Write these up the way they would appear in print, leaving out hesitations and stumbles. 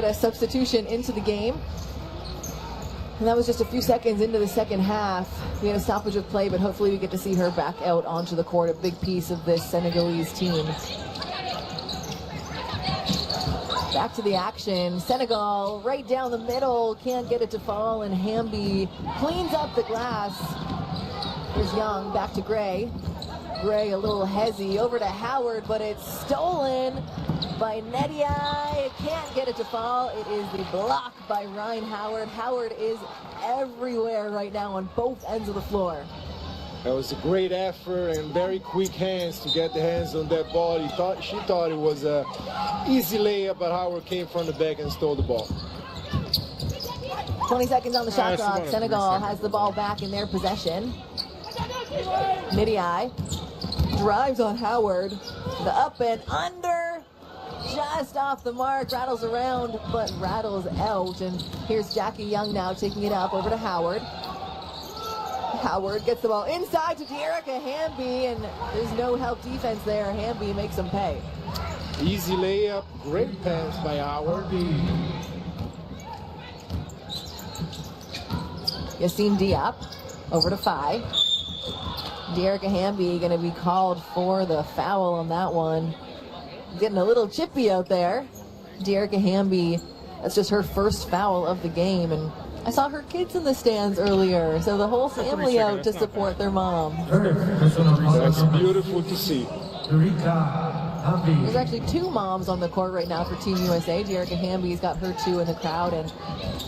get a substitution into the game. And that was just a few seconds into the second half. We had a stoppage of play, but hopefully we get to see her back out onto the court, a big piece of this Senegalese team. Back to the action. Senegal right down the middle, can't get it to fall, and Hamby cleans up the glass. Here's Young, back to Gray. Gray a little hezzy, over to Howard, but it's stolen by Nedia. It can't get it to fall. It is the block by Ryan Howard. Howard is everywhere right now on both ends of the floor. That was a great effort and very quick hands to get the hands on that ball. She thought it was a easy layup, but Howard came from the back and stole the ball. 20 seconds on the shot clock. Senegal has the ball back in their possession. Nidiai drives on Howard. The up and under, just off the mark, rattles around, but rattles out. And here's Jackie Young now taking it up over to Howard. Howard gets the ball inside to De'Erica Hamby, and there's no help defense there. Hamby makes him pay. Easy layup, great pass by Howard. Yassine Diop over to Phi. De'Erica Hamby going to be called for the foul on that one. Getting a little chippy out there. De'Erica Hamby, that's just her first foul of the game, and I saw her kids in the stands earlier, so the whole family out to support their mom. That's beautiful to see. There's actually two moms on the court right now for Team USA. De'Erica Hamby's got her two in the crowd, and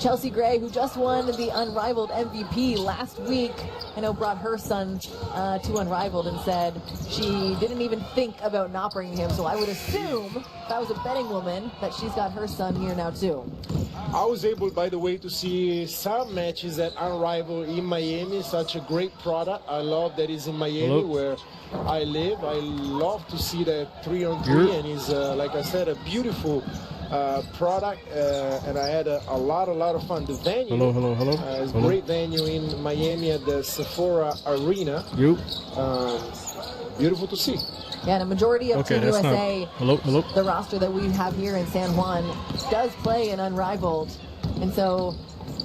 Chelsea Gray, who just won the Unrivaled MVP last week, I know brought her son to Unrivaled and said she didn't even think about not bringing him. So I would assume, if I was a betting woman, that she's got her son here now too. I was able, by the way, to see some matches at Unrivaled in Miami. Such a great product. I love that it's in Miami where I live. I love to see that 3-on-3, and it's, like I said, a beautiful product, and I had a lot of fun. The venue, it's a great venue in Miami at the Sephora Arena. Beautiful to see. Yeah, and a majority of Team USA, the roster that we have here in San Juan, does play in Unrivaled. And so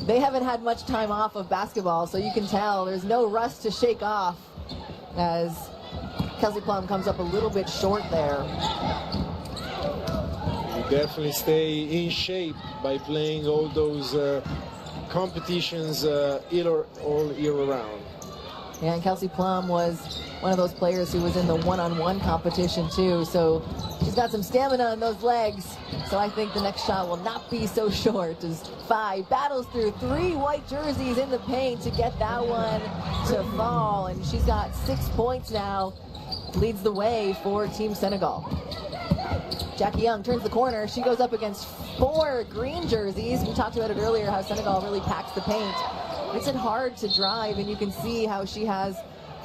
they haven't had much time off of basketball, so you can tell there's no rust to shake off as Kelsey Plum comes up a little bit short there. You definitely stay in shape by playing all those competitions all year around. Yeah, and Kelsey Plum was one of those players who was in the one-on-one competition too, so she's got some stamina in those legs. So I think the next shot will not be so short as Phi battles through three white jerseys in the paint to get that one to fall, and she's got 6 points now, leads the way for Team Senegal. Jackie Young turns the corner. She goes up against 4 green jerseys. We talked about it earlier, how Senegal really packs the paint. Makes it hard to drive, and you can see how she has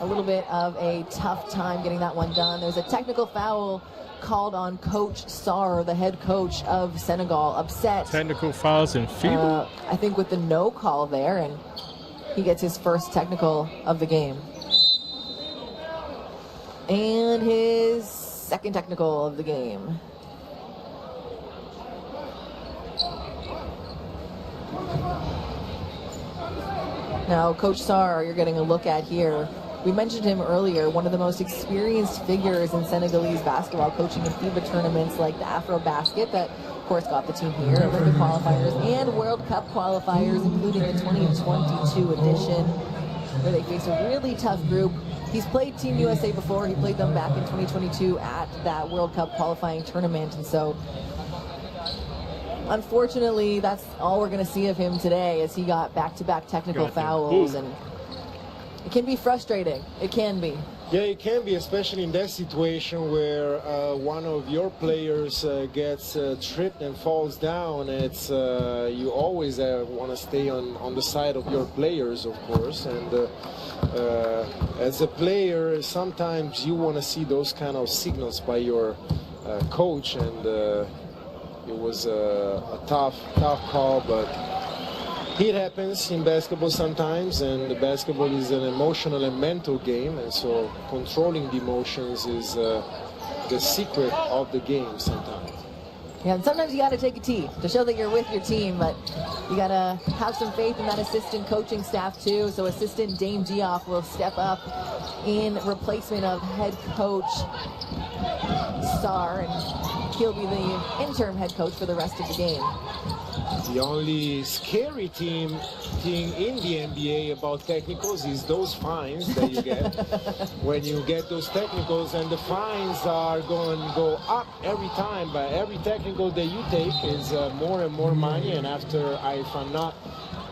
a little bit of a tough time getting that one done. There's a technical foul called on Coach Sarr, the head coach of Senegal, upset. Technical fouls in feeble. I think with the no call there, and he gets his first technical of the game. And his second technical of the game. Now, Coach Sarr, you're getting a look at here. We mentioned him earlier, one of the most experienced figures in Senegalese basketball, coaching in FIBA tournaments like the Afro-Basket that, of course, got the team here, Olympic qualifiers and World Cup qualifiers, including the 2022 edition, where they face a really tough group. He's played Team USA before. He played them back in 2022 at that World Cup qualifying tournament, and so unfortunately, that's all we're going to see of him today, as he got back-to-back technical fouls, and it can be frustrating. It can be. Yeah, it can be, especially in that situation where one of your players gets tripped and falls down. It's you always want to stay on the side of your players, of course, and as a player, sometimes you want to see those kind of signals by your coach, and it was a tough call, but it happens in basketball sometimes, and the basketball is an emotional and mental game, and so controlling the emotions is the secret of the game sometimes. Yeah, and sometimes you got to take a tee to show that you're with your team, but you got to have some faith in that assistant coaching staff too. So assistant Dame Diop will step up in replacement of head coach Sarr, and he'll be the interim head coach for the rest of the game. The only scary thing in the NBA about technicals is those fines that you get. When you get those technicals, and the fines are going to go up every time, but every technical that you take is more and more money, and after, if I'm not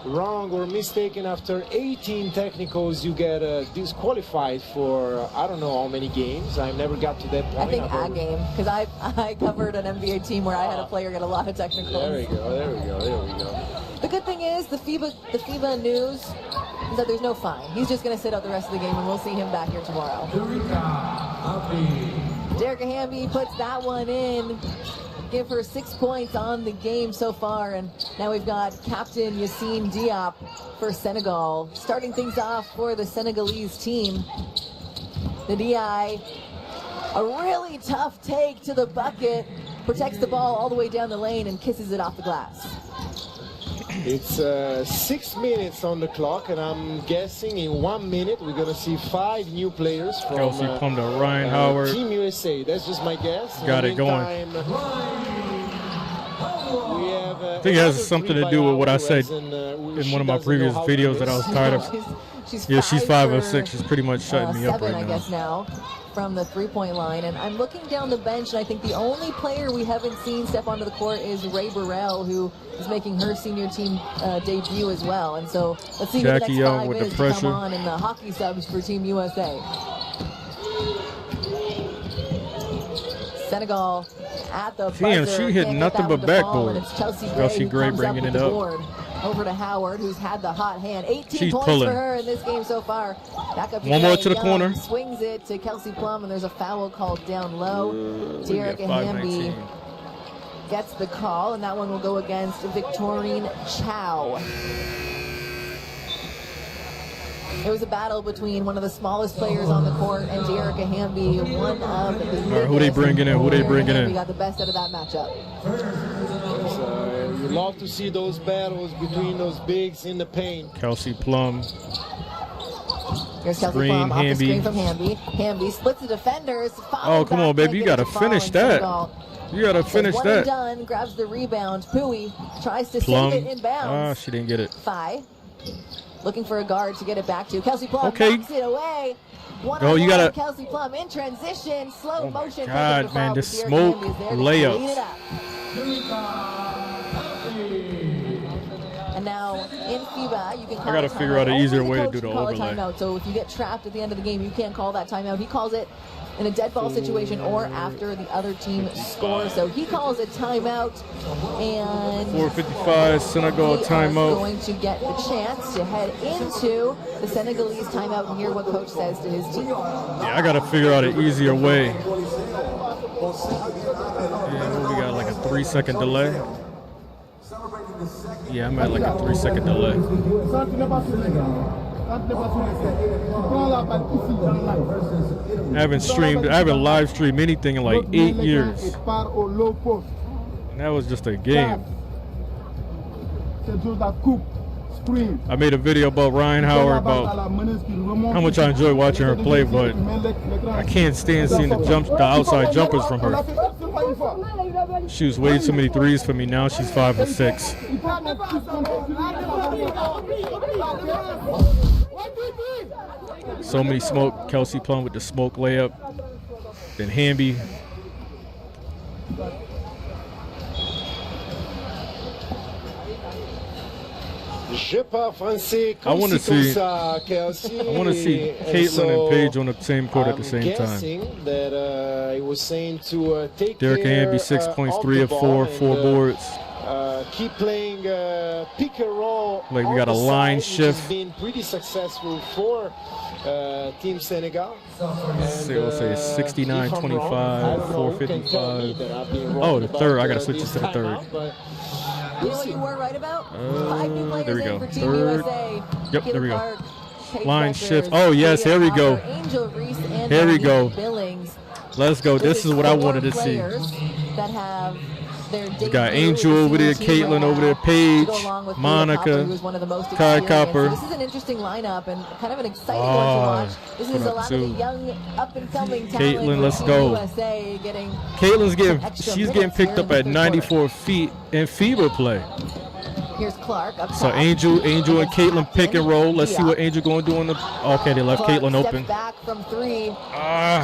wrong or mistaken, after 18 technicals you get disqualified for I don't know how many games. I never got to that point. I think a game, because I covered an NBA team where I had a player get a lot of technicals. There we go. The good thing is the FIBA news is that there's no fine. He's just going to sit out the rest of the game, and we'll see him back here tomorrow. Derek Hamby puts that one in. Give her 6 points on the game so far, and now we've got Captain Yassine Diop for Senegal starting things off for the Senegalese team. The DI, a really tough take to the bucket, protects the ball all the way down the lane and kisses it off the glass. It's 6 minutes on the clock, and I'm guessing in 1 minute we're going to see 5 new players from Kelsey Plum to Ryan Howard. Team USA. That's just my guess. Got it going. We have, I think it has something to do with what I said in one of my previous videos that I was tired of. She's 5 of 6. She's pretty much shutting me up right now. I guess now from the three-point line, and I'm looking down the bench, and I think the only player we haven't seen step onto the court is Ray Burrell, who is making her senior team debut as well. And so let's see who the next 5 is to come on in the hockey subs for Team USA. Senegal at the buzzer. She hit nothing but backboard. It's Chelsea Gray bringing it up. Over to Howard, who's had the hot hand. 18 She's points pulling for her in this game so far. Back up one more to the corner. Swings it to Kelsey Plum, and there's a foul called down low. Derek Hamby gets the call, and that one will go against Victorine Chow. It was a battle between one of the smallest players on the court and Derek Hamby, one of the biggest. Who they bringing in? We got the best out of that matchup. You love to see those battles between those bigs in the paint. Kelsey Plum. Here's Kelsey Plum off the screen from Hamby. Hamby splits the defenders. Oh, come on, baby. You got to finish that. You got to finish that. One and done. Grabs the rebound. Pui tries to save it in bounds. She didn't get it. Phi looking for a guard to get it back to. Kelsey Plum knocks it away. You got to. Kelsey Plum in transition. Slow motion. God, man, this smoke layup. And now in FIBA, you can call I got to figure out an easier way to do the overlay. So if you get trapped at the end of the game, you can't call that timeout. He calls it in a dead ball situation or after the other team scores. So he calls a timeout, and 4:55 Senegal timeout. Going to get the chance to head into the Senegalese timeout and hear what coach says to his team. Yeah, I got to figure out an easier way. Yeah, we got like a 3-second delay. Yeah, I'm at like a 3-second delay. I haven't live streamed anything in like 8 years. And that was just a game. I made a video about Ryan Howard, about how much I enjoy watching her play, but I can't stand seeing the outside jumpers from her. She was way too many threes for me. Now she's 5 of 6. So many smoke. Kelsey Plum with the smoke layup. Then Hamby. I want to see Caitlin and Paige on the same court at the same time. That he was saying to take Derek Hamby, 6 points, 3 of 4, 4 boards. Keep playing pick and roll. Like we got a line shift. It's been pretty successful for Team Senegal. We'll say 69-25, 4:55. Oh, the third. I got to switch this to the third. You know what you were right about? 5 new players there we go. For Team Third. USA. Yep, there we go. Park, line shift. Oh, yes, here we go. Here we go. Billings. Let's go. This is what I wanted to see. That have their debut. You got Angel over there, Caitlin over there, Paige, Monica, Kai Copper. So this is an interesting lineup and kind of an exciting one to watch. This is a lot of the young, up-and-coming talent. Caitlin, let's go. USA getting she's getting picked up at 94 feet in FIBA play. Here's Clark up top. So Angel and Caitlin pick and roll. Let's see what Angel going to do on the. Okay, they left Clark Caitlin open. Back from three,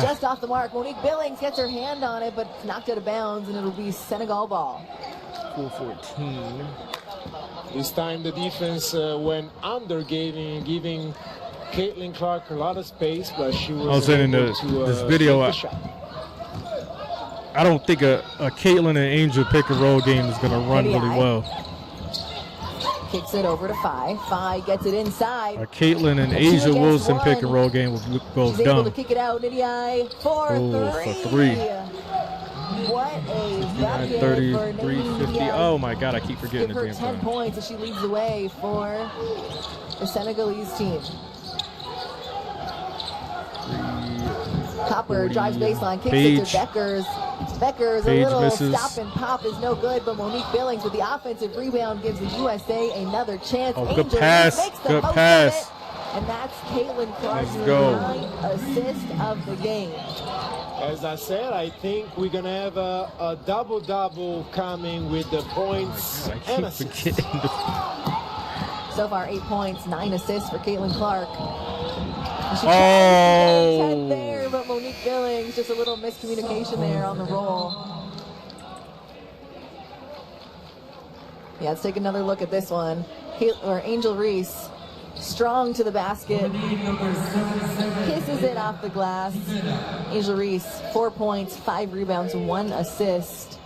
just off the mark. Monique Billings gets her hand on it, but knocked out of bounds, and it'll be Senegal ball. 4-14. This time the defense went under, giving Caitlin Clark a lot of space, but she was saying in able this video, I don't think a Caitlin and Angel pick and roll game is going to run really well. Kicks it over to Phi. Phi gets it inside. A Caitlin and Asia Wilson pick and roll game goes She's down. Able to kick it out. Nidiai for three. What a bucket 33-50. Oh my God, I keep forgetting Give the her damn 10 time. points as she leads the way for the Senegalese team. Copper drives baseline, kicks it to Beckers. Beckers, a little misses. stop and pop is no good, but Monique Billings with the offensive rebound gives the USA another chance. Oh, Angel good pass. makes the Good most pass. of it, and that's Caitlin Clark's Let's go. 9th assist of the game. As I said, I think we're going to have a double-double coming with the points and assists. So far, 8 points, 9 assists for Caitlin Clark. She Oh. 10 there, but Monique Billings, just a little miscommunication there on the roll. Yeah, let's take another look at this one. Angel Reese, strong to the basket, kisses it off the glass. Angel Reese, 4 points, 5 rebounds, 1 assist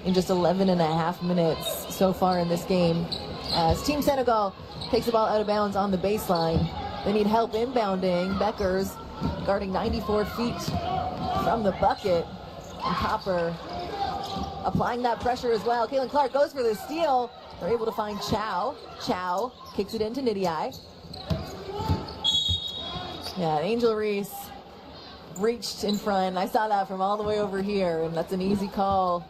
in just 11 and a half minutes so far in this game. As Team Senegal takes the ball out of bounds on the baseline. They need help inbounding. Beckers guarding 94 feet from the bucket. And Copper applying that pressure as well. Caitlin Clark goes for the steal. They're able to find Chow. Chow kicks it into Nidiai. Yeah, Angel Reese reached in front. I saw that from all the way over here, and that's an easy call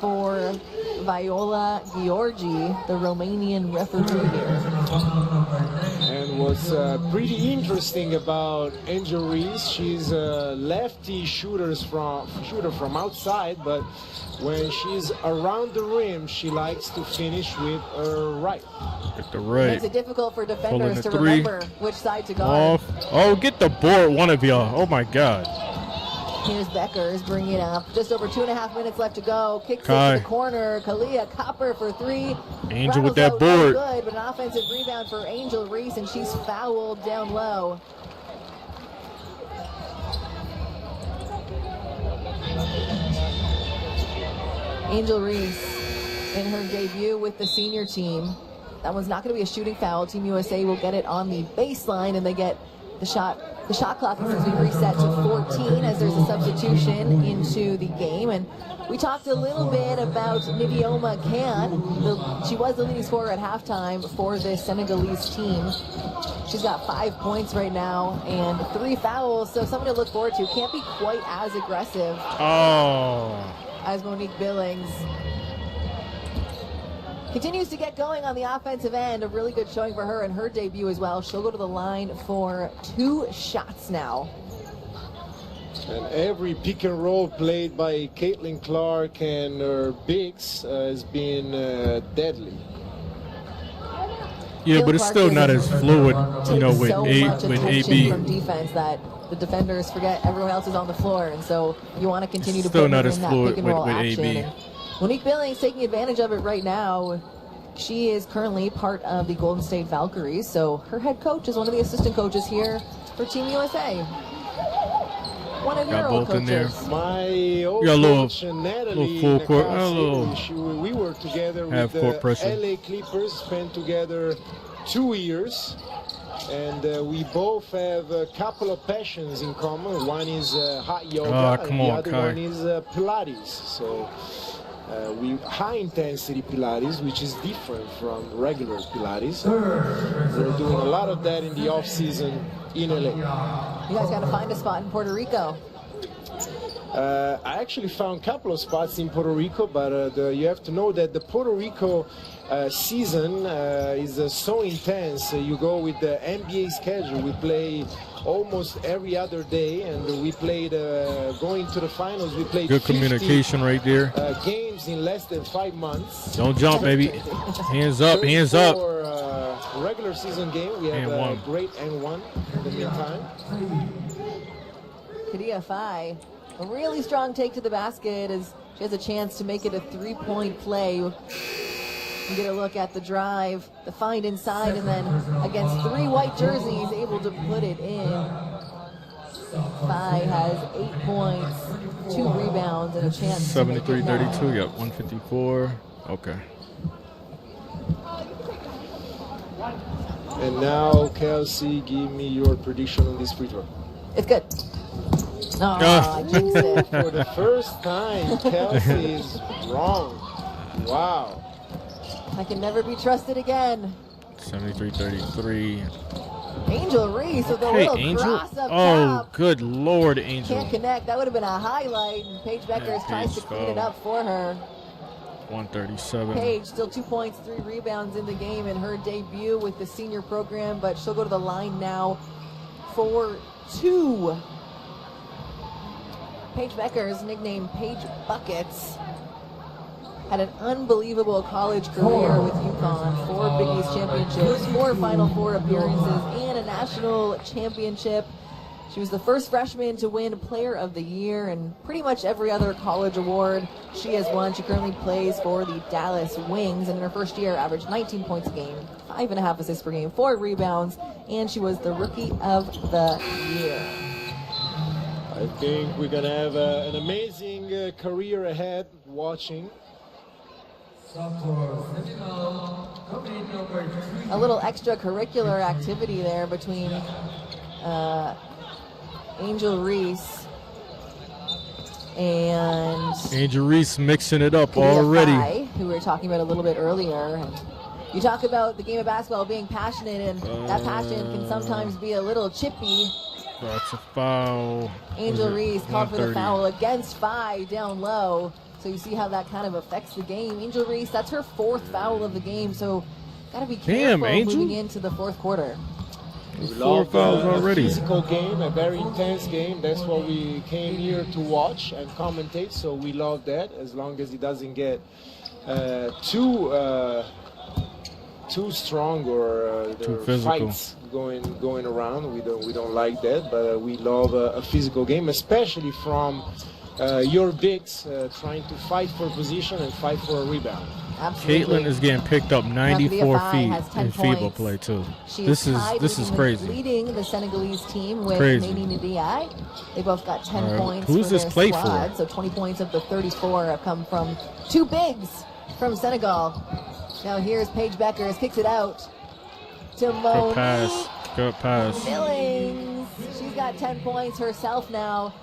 for Viola Gheorghi, the Romanian referee here. And what's pretty interesting about Angel Reese, she's a lefty shooter from outside, but when she's around the rim, she likes to finish with her right. With the right. Makes it difficult for defenders to three. remember which side to guard. Oh, get the board, one of y'all. Oh my God. Here's Beckers bringing it up. Just over 2.5 minutes left to go. Kicks it Kai. to the corner. Kalia Copper for 3. Angel with Rattles that out board. no good, but an offensive rebound for Angel Reese, and she's fouled down low. Angel Reese in her debut with the senior team. That one's not going to be a shooting foul. Team USA will get it on the baseline, and they get the shot. The shot clock is being reset to 14 as there's a substitution into the game. And we talked a little bit about Nidioma Khan. She was the leading scorer at halftime for this Senegalese team. She's got 5 points right now and 3 fouls, so something to look forward to. Can't be quite as aggressive as Monique Billings. Continues to get going on the offensive end. A really good showing for her in her debut as well. She'll go to the line for 2 shots now. And every pick and roll played by Caitlin Clark and her bigs has been deadly. Yeah, but it's still not as fluid, you know, with AB. From defense that the defenders forget everyone else is on the floor, and so you want to continue to Still put not them as in that fluid pick and roll with action. AB. And Monique Billings taking advantage of it right now. She is currently part of the Golden State Valkyries, so her head coach is one of the assistant coaches here for Team USA. One of your old coaches. My old coach, Natalie, full court, we were together with the LA Clippers, spent together 2 years, and we both have a couple of passions in common. One is hot yoga, and the other one is Pilates. So we high intensity Pilates, which is different from regular Pilates. We're doing a lot of that in the off season in LA. You guys got to find a spot in Puerto Rico. I actually found a couple of spots in Puerto Rico, but you have to know that the Puerto Rico season is so intense. You go with the NBA schedule. We play almost every other day, and we played going to the finals. We played Good communication right there. Games in less than 5 months. Don't jump, baby. Hands up, hands up. For regular season game, we have a great N1 in the meantime. Kadia Fai, a really strong take to the basket as she has a chance to make it a 3-point play. You get a look at the drive, the find inside, and then against 3 white jerseys, able to put it in. Fai has 8 points, 2 rebounds, and a chance 73-32, yep, 154. Okay. And now, Kelsey, give me your prediction on this free throw. It's good. No, I jinxed it. For the first time, Kelsey is wrong. Wow. I can never be trusted again. 73-33. Angel Reese with a little Angel. cross up Oh, top. good Lord, Angel. Can't connect. That would have been a highlight. And Paige Beckers tries to clean it up for her. 137. Paige still 2 points, 3 rebounds in the game in her debut with the senior program, but she'll go to the line now for 2. Paige Beckers, nicknamed Paige Buckets, had an unbelievable college career with UConn, 4 Big East championships, 4 Final Four appearances, and a national championship. She was the first freshman to win Player of the Year and pretty much every other college award she has won. She currently plays for the Dallas Wings, and in her first year averaged 19 points a game, 5.5 assists per game, 4 rebounds, and she was the Rookie of the Year. I think we're going to have an amazing career ahead watching. A little extracurricular activity there between Angel Reese and Angel Reese mixing it up already. Fai, who we were talking about a little bit earlier. And you talk about the game of basketball being passionate, and that passion can sometimes be a little chippy. That's a foul. Angel Reese called for the foul against Fai down low. So you see how that kind of affects the game. Angel Reese, that's her 4th foul of the game, so got to be careful moving into the 4th quarter. 4 fouls already. A physical game, a very intense game. That's what we came here to watch and commentate, so we love that, as long as it doesn't get too strong or too physical. Fights going around. We don't like that, but we love a physical game, especially from your bigs trying to fight for position and fight for a rebound. Absolutely. Caitlin is getting picked up 94 feet in FIBA play too. This is crazy. Leading the Senegalese team with Crazy. Nadine Ndiaye. They both got 10 points Who's for this their play squad. for? So 20 points of the 34 have come from 2 bigs from Senegal. Now here's Paige Beckers, kicks it out to Monique. Good pass. Billings. She's got 10 points herself now.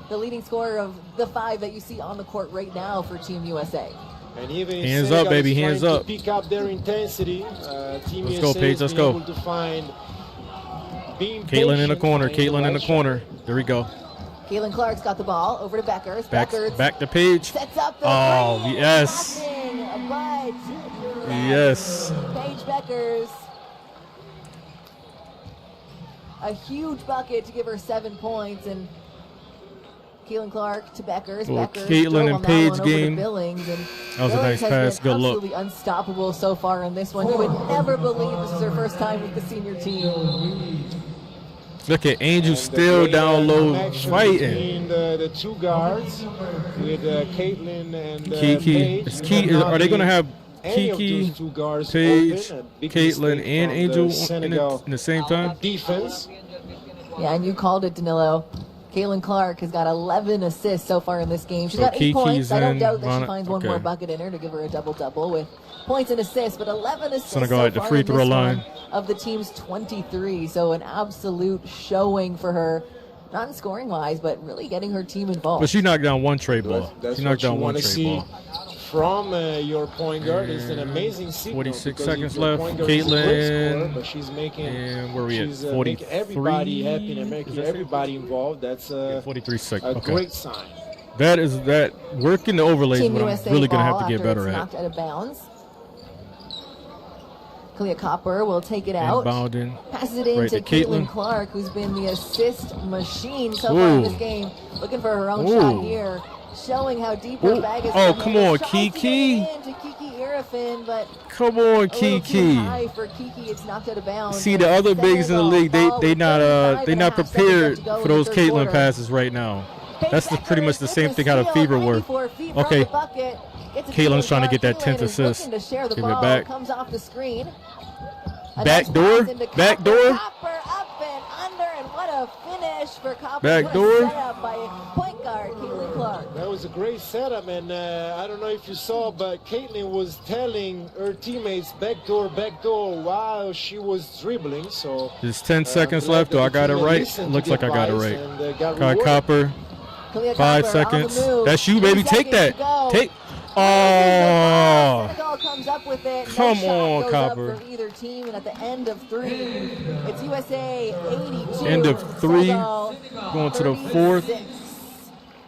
The leading scorer of the 5 that you see on the court right now for Team USA. And even hands Senegal up, baby, is hands trying up. to pick up their intensity. Team Let's USA go, Paige, let's go. able to find Caitlin in the corner, Caitlin in the corner. There we go. Caitlin Clark's got the ball over to Beckers. Beckers Back to Paige. sets up the Oh, three. yes. But Yes. Paige Beckers, a huge bucket to give her 7 points, and Caitlin Clark to Beckers. Well, Beckers Caitlin drove and on that Paige one over to game. Billings, and That was a Billings nice has pass. been Good look. absolutely unstoppable so far in this one. You would never believe this is her first time with the senior team. Look at Angel still down low fighting. Between the 2 guards with Caitlin and Kiki. Paige. Is are they going to have Any of Kiki, those 2 guards Paige, open? A big Caitlin, mistake and from Angel the Senegal in the same time? defense. Yeah, and you called it, Danilo. Caitlin Clark has got 11 assists so far in this game. She's So got 8 points. Kiki's I don't in, doubt that she Rana- finds one okay. more bucket in her to give her a double-double with points and assists, but 11 assists Senegal so at the far free in throw this line. one of the team's 23. So an absolute showing for her, not in scoring-wise, but really getting her team involved. But she knocked down one trade ball. That's She what knocked you down one want to trade see ball. from your point guard. It's an amazing signal. 46 because seconds if your left. point guard is a great Caitlin. scorer, but she's making, And where are we at? she's 43? making everybody happy and Is making that everybody involved. That's a 43 seconds. Okay. great sign. that working the overlays. Team What I'm USA really gonna ball have to get after better it's at. knocked out of bounds. Clea Copper will take it out. Inbounding. Passes it in Right to to Caitlin. Caitlin Clark, who's been the assist machine so far in this game. Looking for her own shot here. Showing how deep her bag is. Oh, come on, Tries Kiki. to get it in to Kiki Irefin, but Come on, a little too Kiki. high for Kiki. It's knocked out of bounds. See, the other bigs in the league, they not prepared for those Caitlin passes right now. That's pretty much the same thing how the Fever were. Okay, Caitlin's trying to get that 10th assist. Give it back. Comes off the screen. Backdoor. Backdoor. Copper up and under, and what a finish for Copper. Backdoor. What a setup by point guard Caitlin Clark. That was a great setup, and I don't know if you saw, but Caitlin was telling her teammates backdoor while she was dribbling. So there's 10 seconds left. Do I got it right? Looks like I got it right. Kai Copper. 5 seconds. That's you, baby. Take that. Take. Oh. Senegal comes up with it. Come on, goes Copper. up for either team, and at the end of 3, it's USA 82. End of 3. Senegal Going to the 4th.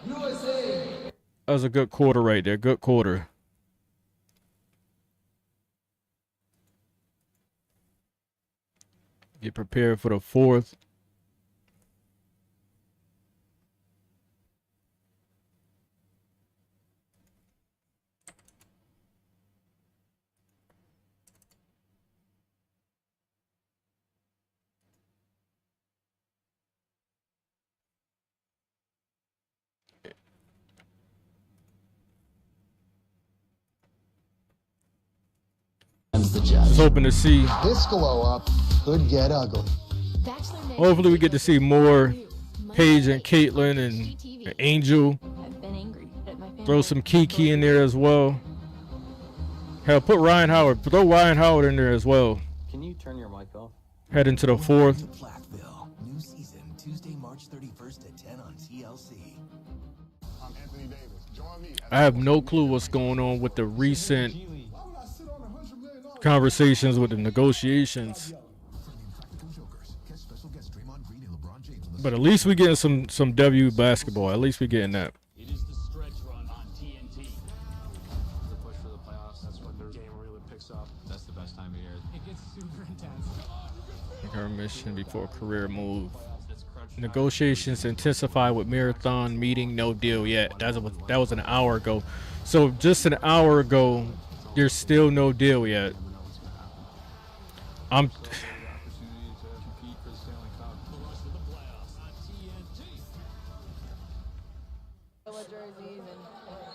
36. That was a good quarter right there. Good quarter. Get prepared for the 4th. Just hoping to see. This glow up could get ugly. Hopefully we get to see more Paige and Caitlin and Angel. Throw some Kiki in there as well. Hell, put Ryan Howard. Throw Ryan Howard in there as well. Can you turn your mic off? Head into the 4th. Flatville, new season, Tuesday, March 31st at 10 on TLC. I'm Anthony Davis. Join me. I have no clue what's going on with the recent conversations with the negotiations. But at least we're getting some W basketball. At least we're getting that. It is the stretch run on TNT. The push for the playoffs, that's when their game really picks up. That's the best time of year. It gets super intense. Our mission before career move. Negotiations intensify with marathon meeting, no deal yet. That was an hour ago. So just an hour ago, there's still no deal yet.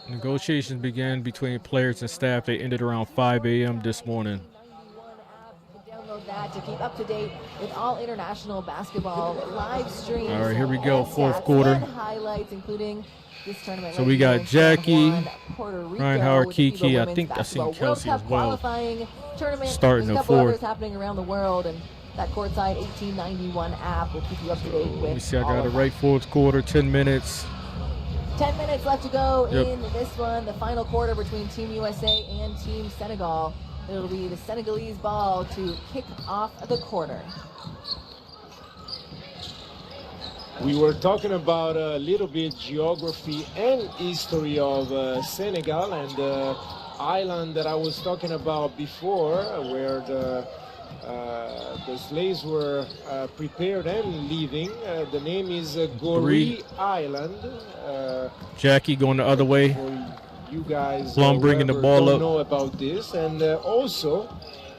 Negotiations began between players and staff. They ended around 5 a.m. this morning. Download that to keep up to date with all international basketball live streams. All right, here we go, and fourth stats quarter. and highlights, including this tournament. So right we got here, Jackie, Puerto Rico, Ryan Howard, with the Kiki. FIBA I think think I Basketball seen Kelsey World as Cup well. qualifying tournament. Starting There's a the couple others fourth. happening around the world, and that courtside 1891 app will keep you up to date with. Let me see, I all got it of right. Fourth quarter, 10 minutes. 10 minutes left to go Yep. in this one, the final quarter between Team USA and Team Senegal. It'll be the Senegalese ball to kick off the quarter. We were talking about a little bit geography and history of Senegal and the island that I was talking about before, where the slaves were prepared and leaving. The name is Goree Island. Jackie going the other way. For you guys Plum bringing the whoever ball don't up. know about this, and also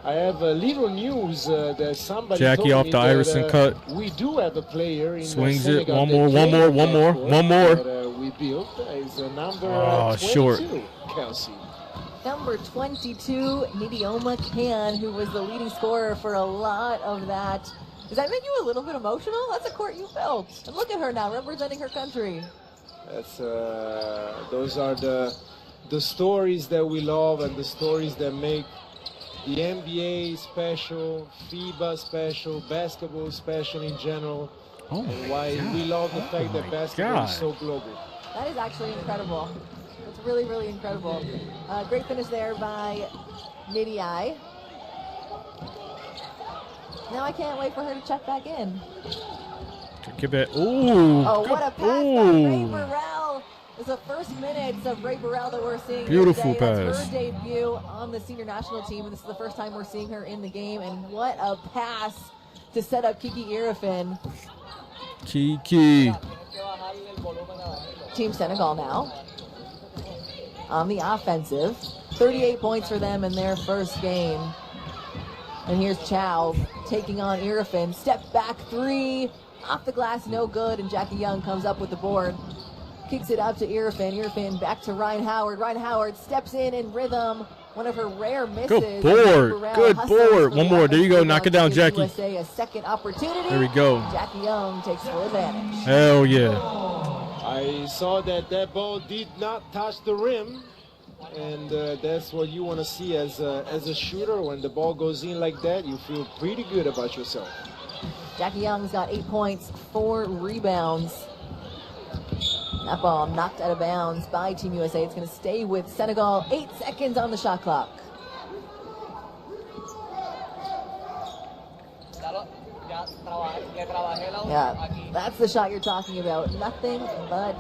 I have a little news that somebody Jackie told off me the that, Iverson cut. We do have a player in Swings it. Senegal One that more, one came more, from one more, that one more. that, we built is number Oh, 22, short. Kelsey. Number 22, Nidioma Can, who was the leading scorer for a lot of that. Does that make you a little bit emotional? That's a court you built. And look at her now, representing her country. That's those are the stories that we love and the stories that make the NBA special, FIBA special, basketball special in general, Oh and why we love the fact that basketball is so global. That is actually incredible. It's really, really incredible. Great finish there by Nidii. Now I can't wait for her to check back in. Give it. Ooh. Oh, what a pass by Ray Burrell. It's the first minutes of Ray Burrell that we're seeing. Beautiful today. That's pass. her debut on the senior national team, and this is the first time we're seeing her in the game. And what a pass to set up Kiki Irifin. Kiki. Team Senegal now on the offensive. 38 points for them in their first game. And here's Chow taking on Irifin. Step back three. Off the glass, no good. And Jackie Young comes up with the board. Kicks it out to Irifin. Irifin back to Ryan Howard. Ryan Howard steps in rhythm. One of her rare misses. Good board. Good board. One more. There you go. Knock it down, Jackie. USA a second opportunity. There we go. Jackie Young takes full advantage. Hell yeah. I saw that ball did not touch the rim. And that's what you want to see as a shooter. When the ball goes in like that, you feel pretty good about yourself. Jackie Young's got 8 points, 4 rebounds. That ball knocked out of bounds by Team USA. It's going to stay with Senegal. 8 seconds on the shot clock. Yeah, that's the shot you're talking about. Nothing but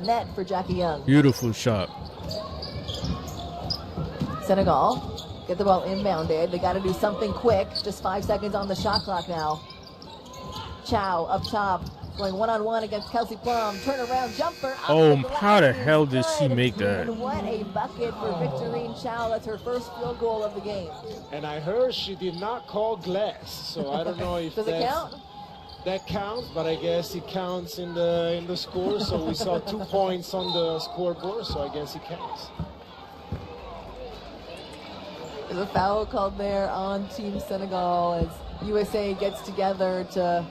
net for Jackie Young. Beautiful shot. Senegal get the ball inbounded. They got to do something quick. Just 5 seconds on the shot clock now. Chow up top, going one-on-one against Kelsey Plum. Turnaround jumper. Oh, how the hell did she make that? And what a bucket for Victorine Chow. That's her first field goal of the game. And I heard she did not call glass, so I don't know if Does it count? That counts, but I guess it counts in the score. So we saw 2 points on the scoreboard, so I guess it counts. There's a foul called there on Team Senegal as USA gets together to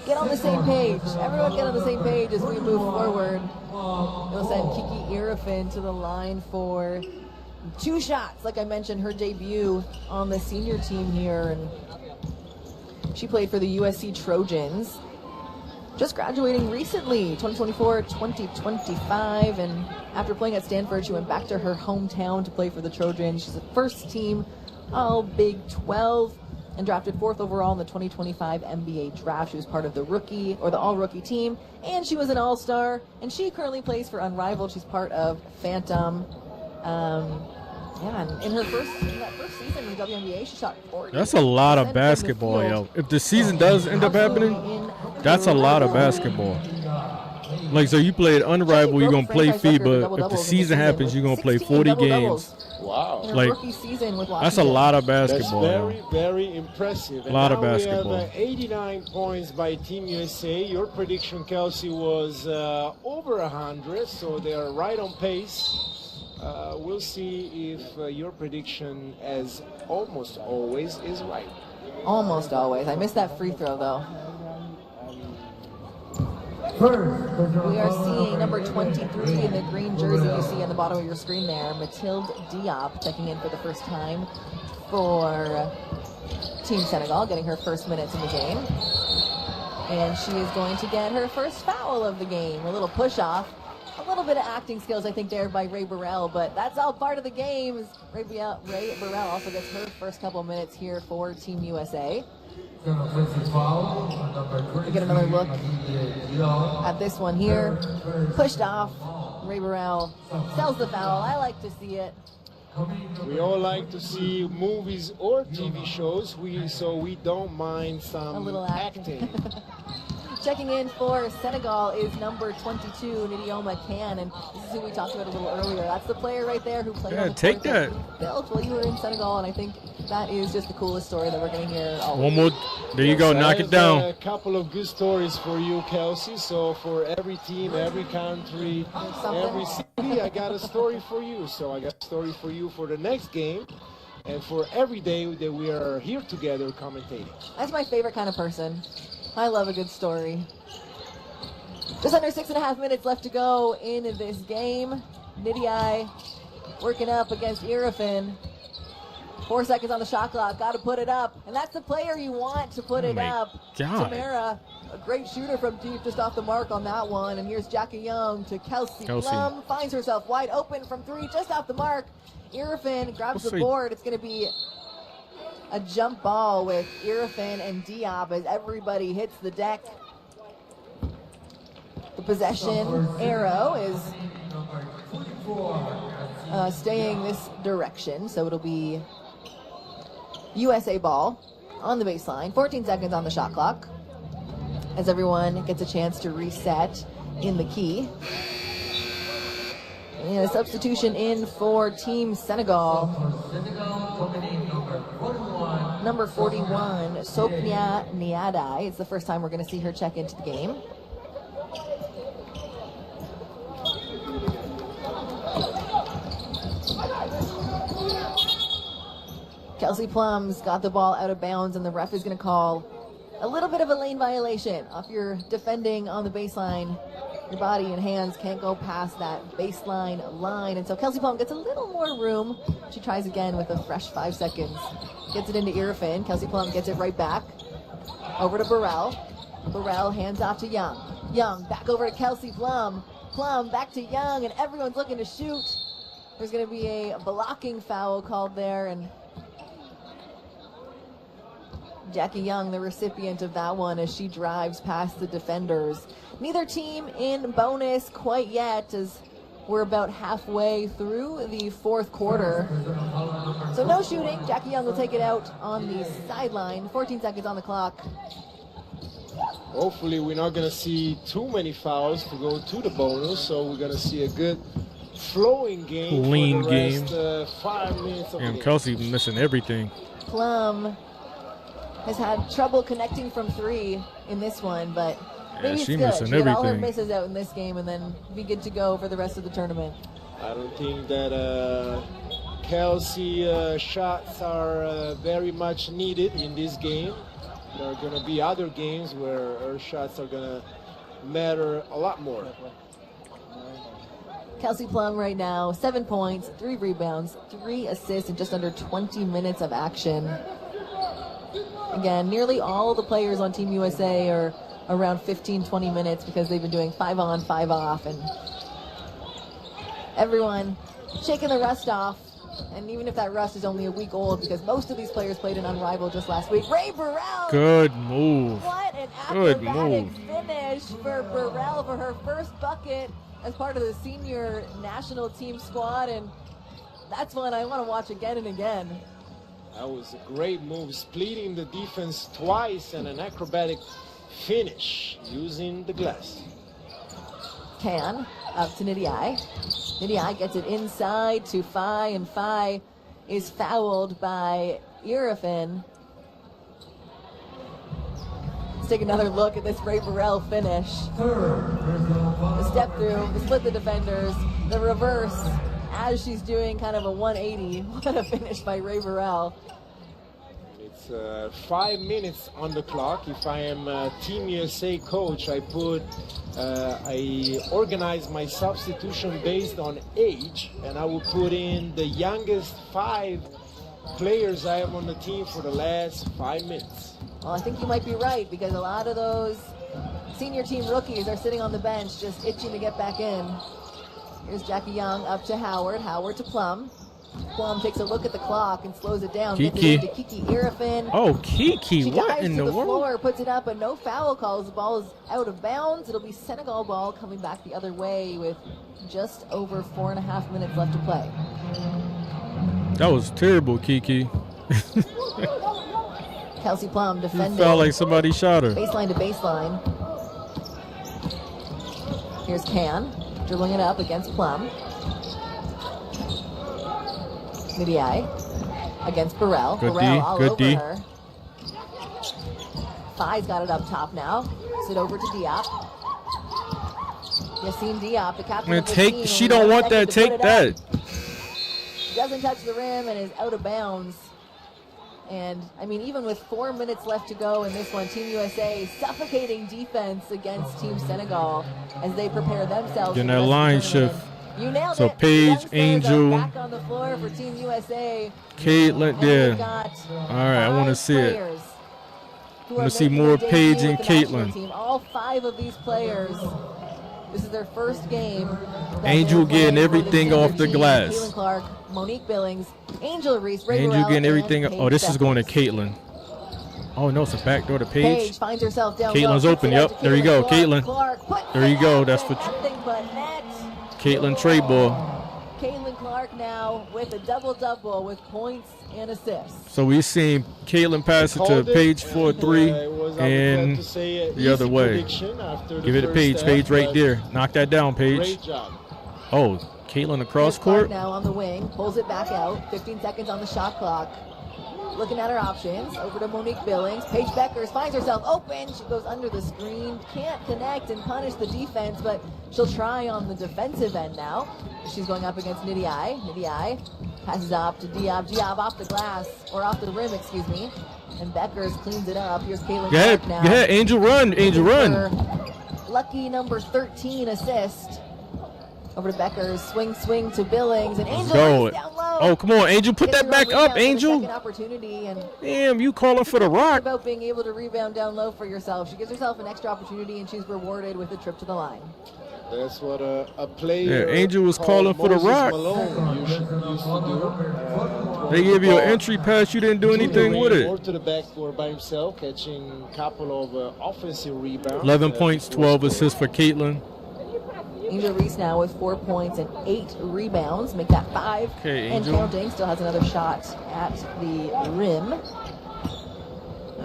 get on the same page. Everyone get on the same page as we move forward. They'll send Kiki Irifin to the line for 2 shots. Like I mentioned, her debut on the senior team here. And she played for the USC Trojans. Just graduating recently, 2024-2025, and after playing at Stanford, she went back to her hometown to play for the Trojans. She's a first team All Big 12 and drafted 4th overall in the 2025 NBA draft. She was part of the rookie or the all-rookie team, and she was an all-star, and she currently plays for Unrivaled. She's part of Phantom. And in that first season in the WNBA, she shot 40. That's a lot of basketball, yo. If the season does end up happening, that's a lot of basketball. Like, so you played Unrivaled, you're going to play FIBA. If the season happens, you're going to play 40 games. Wow. Like, that's a lot of basketball. That's very, very impressive. A lot of basketball. We have 89 points by Team USA. Your prediction, Kelsey, was over 100, so they are right on pace. We'll see if your prediction, as almost always, is right. Almost always. I missed that free throw, though. We are seeing number 23 in the green jersey you see on the bottom of your screen there, Mathilde Diop, checking in for the first time for Team Senegal, getting her first minutes in the game. And she is going to get her first foul of the game. A little push-off. A little bit of acting skills, I think, there by Ray Burrell, but that's all part of the game. Ray Burrell also gets her first couple minutes here for Team USA. We get another look at this one here. Pushed off. Ray Burrell sells the foul. I like to see it. We all like to see movies or TV shows, so we don't mind some A little acting. Checking in for Senegal is number 22, Nidioma Kan, and this is who we talked about a little earlier. That's the player right there who played on the take court that. Built while you were in Senegal, and I think that is just the coolest story that we're going to hear. One more. There you go. Knock it down. A couple of good stories for you, Kelsey. So for every team, every country, every city, I got a story for you. So I got a story for you for the next game and for every day that we are here together commentating. That's my favorite kind of person. I love a good story. Just under 6.5 minutes left to go in this game. Nidiai working up against Irifin. 4 seconds on the shot clock. Got to put it up. And that's the player you want to put it up. God. Tamara, a great shooter from deep, just off the mark on that one. And here's Jackie Young to Kelsey Plum. Finds herself wide open from 3, just off the mark. Irifin grabs the board. It's going to be a jump ball with Irifin and Diop as everybody hits the deck. The possession arrow is staying this direction, so it'll be USA ball on the baseline. 14 seconds on the shot clock as everyone gets a chance to reset in the key. And a substitution in for Team Senegal. Number 41, Sopnia Niadai. It's the first time we're going to see her check into the game. Kelsey Plum's got the ball out of bounds, and the ref is going to call a little bit of a lane violation. If you're defending on the baseline, your body and hands can't go past that baseline line. And so Kelsey Plum gets a little more room. She tries again with a fresh 5 seconds. Gets it into Irfin. Kelsey Plum gets it right back. Over to Burrell. Burrell hands off to Young. Young back over to Kelsey Plum. Plum back to Young, and everyone's looking to shoot. There's going to be a blocking foul called there, and Jackie Young, the recipient of that one, as she drives past the defenders. Neither team in bonus quite yet, as we're about halfway through the fourth quarter. So no shooting. Jackie Young will take it out on the sideline. 14 seconds on the clock. Hopefully we're not going to see too many fouls to go to the bonus, so we're going to see a good flowing game. Clean for the rest, 5 minutes of the game. Kelsey missing everything. Plum has had trouble connecting from three in this one, but maybe she it's good. missing She get all her everything. misses out in this game and then be good to go for the rest of the tournament. I don't think that Kelsey shots are very much needed in this game. There are going to be other games where her shots are going to matter a lot more. Kelsey Plum right now, 7 points, 3 rebounds, 3 assists in just under 20 minutes of action. Again, nearly all the players on Team USA are around 15-20 minutes because they've been doing 5 on, 5 off, and everyone shaking the rust off. And even if that rust is only a week old, because most of these players played in Unrivaled just last week. Ray Burrell! Good move. What an Good acrobatic move. finish for Burrell for her first bucket as part of the senior national team squad, and that's one I want to watch again and again. That was a great move, splitting the defense twice and an acrobatic finish using the glass. Can up to Nidiai. Nidiai gets it inside to Fai, and Fai is fouled by Irfin. Let's take another look at this Ray Burrell finish. The step through, the split the defenders, the reverse as she's doing kind of a 180. What a finish by Ray Burrell. It's 5 minutes on the clock. If I am a Team USA coach, I organize my substitution based on age, and I will put in the youngest 5 players I have on the team for the last 5 minutes. Well, I think you might be right, because a lot of those senior team rookies are sitting on the bench just itching to get back in. Here's Jackie Young up to Howard. Howard to Plum. Plum takes a look at the clock and slows it down. Kiki. Gets it into Kiki Irfin. Oh, Kiki, She what dives in to the the world? floor, puts it up, but no foul calls. The ball is out of bounds. It'll be Senegal ball coming back the other way with just over 4.5 minutes left to play. That was terrible, Kiki. Kelsey Plum She defending. felt like somebody shot her. Baseline to baseline. Here's Can, dribbling it up against Plum. Midiai against Burrell. Good Burrell D, all good over D. her. Fai's got it up top now. Sit over to Diop. Yassine Diop, the captain Man, of the team. take. She only don't 1 want second that. to put Take it that. up. Doesn't touch the rim and is out of bounds. And, I mean, even with 4 minutes left to go in this one, Team USA suffocating defense against Team Senegal as they prepare themselves. Getting for the that rest line of the tournament. shift. You nailed So it. Paige, Youngsters are Angel. back on the floor for Team USA. Caitlin, And they've yeah. got All right, I want to 5 see it. players who wanna are see making more their Paige debut and with the national Caitlin. team. All 5 of these players. This is their first game. that Angel they're playing getting for the everything senior off the team. glass. Caitlin Clark, Monique Billings, Angel Reese, Ray Angel Burrell, getting and everything. Paige Oh, this is going to Stephens. Caitlin. Oh, no, it's a backdoor to Paige Paige. finds herself down Caitlin's low. open, Kicks it out yep. to There you go, Clark. Caitlin. Clark puts There you it go, up that's and what nothing but net. Caitlin trade ball. Caitlin Clark now with a double-double with points and assists. So we've seen Caitlin pass it to Called it, Paige for a and, 3, it was, I would and have to say, the other easy way. prediction after the give it to first Paige. half, Paige right but there. Knock that down, Paige. Great job. Oh, Caitlin across Here's Clark court. now on the wing, pulls it back out. 15 seconds on the shot clock. Looking at her options. Over to Monique Billings. Paige Beckers finds herself open. She goes under the screen. Can't connect and punish the defense, but she'll try on the defensive end now. She's going up against Nidiai. Nidiai passes up to Diab. Diab off the glass, or off the rim, excuse me. And Beckers cleans it up. Here's Caitlin Go ahead, Clark now. go ahead. Angel run, Angel run. Her lucky number 13 assist. Over to Beckers. Swing to Billings. And Angel Go. Reese down low. Oh, come on, Angel. Put Gets that her back own up, rebound for the Angel. second opportunity, and Damn, you calling for the it's rock. about being able to rebound down low for yourself. She gives herself an extra opportunity, and she's rewarded with a trip to the line. That's what a player. Yeah, Angel was called calling for the Moses rock. Malone used to do. They give you an entry pass, you didn't do anything with Or it. to the backboard by himself, catching a couple of offensive rebounds. 11 points, 12 assists for Caitlin. Angel Reese now with 4 points and 8 rebounds. Make that 5. Okay, and Angel. counting. Still has another shot at the rim.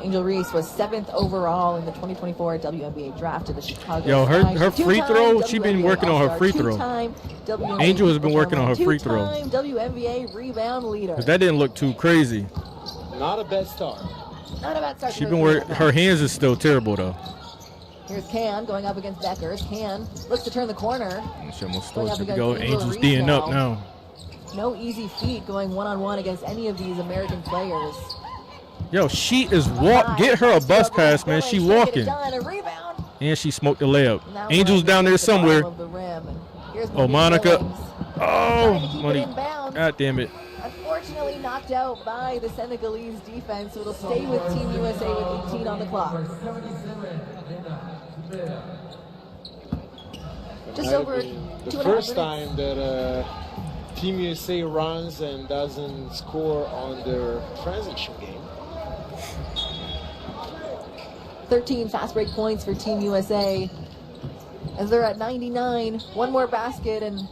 Angel Reese was 7th overall in the 2024 WNBA draft to the Chicago Yo, her Sky. free Two-time throw, she been WNBA working on her All-Star, free throw. two-time WNBA Angel has been working on her free two-time throw. WNBA rebound leader. 'Cause that didn't look too crazy. Not a bad start. Not a bad start. She to been her working. career. Her hands is still terrible though. Here's Can going up against Beckers. Can looks to turn the corner. She almost Going stole up it to against go. Angel Angel's Reese D'ing up now. now. No easy feat going one-on-one against any of these American players. Yo, she is walk. Get her a bus pass, man. She walking, A rebound. and she smoked the layup. Now Angel's we're down there at the bottom somewhere. of the rim. And here's Oh, Monique Monica. Billings. Oh, Trying to keep it money. inbounds. God damn it. Unfortunately knocked out by the Senegalese defense, so it'll stay with Team USA with 18 on the clock. Just over The 2.5 first minutes. time that Team USA runs and doesn't score on their transition game. 13 fast break points for Team USA as they're at 99. One more basket and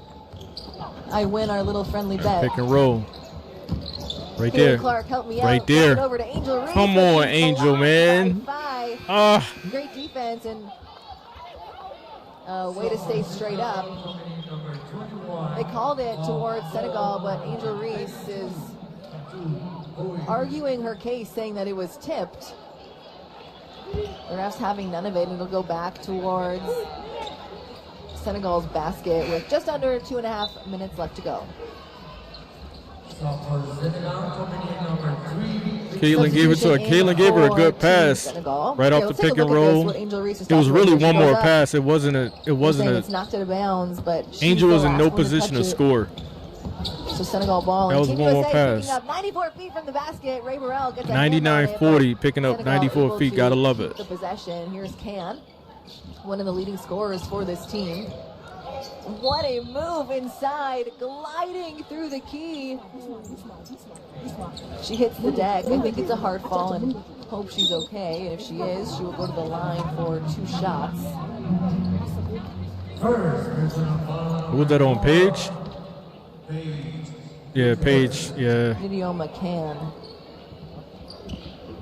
I win our little friendly bet. Pick and roll. Right Caitlin there. Clark, help me Right out. there. Turn it over to Angel Reese. Come but on, she's Angel, blocked man. by 5. Ah, Great defense and way to stay straight up. They called it towards Senegal, but Angel Reese is arguing her case, saying that it was tipped. The refs having none of it, and it'll go back towards Senegal's basket with just under 2.5 minutes left to go. Caitlin gave it to her. Caitlin gave her a good pass right off the pick and roll. It was really one more pass. It wasn't a. It wasn't It's a. knocked out of bounds, but she's Angel the was in last no one to position to touch it. score. So Senegal ball. That and was Team one more USA pass. picking up 94 feet from the basket. Ray Burrell gets a hand on it, 99-40, but picking up Senegal 94 able feet. to Gotta love keep it. The possession. Here's Can, one of the leading scorers for this team. What a move inside, gliding through the key. She hits the deck. I think it's a hard fall and hope she's okay. And if she is, she will go to the line for 2 shots. Who was that on? Paige? Yeah, Paige. Yeah. Nidio McCann.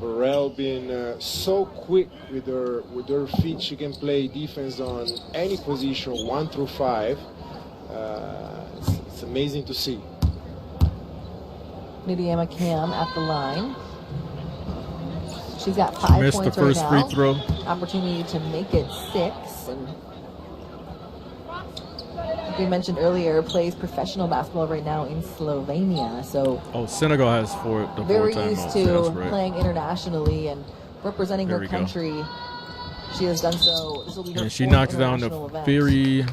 Burrell being so quick with her feet, she can play defense on any position, 1 through 5. It's amazing to see. Nidia McCann at the line. She's got 5 Missed the points first right free now. throw. Opportunity to make it 6. And like we mentioned earlier, plays professional basketball right now in Slovenia. So Oh, Senegal has the very 4 used timeouts. to Yeah, that's right. playing internationally and representing There her we go. country. She has done so. This will be her And she 4th knocked down the international event. Fury.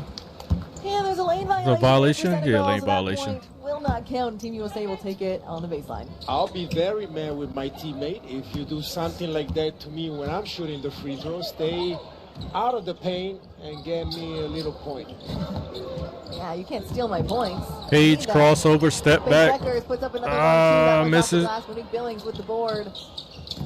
Yeah, there's a lane violation. violation? for Senegal, Yeah, lane so that violation. point will not count. Team USA will take it on the baseline. I'll be very mad with my teammate if you do something like that to me when I'm shooting the free throw. Stay out of the paint and get me a little point. Yeah, you can't steal my points. Paige crossover, step Paige back. Beckers puts up another one, too. Ah, That one's off the misses. glass. Monique Billings with the board.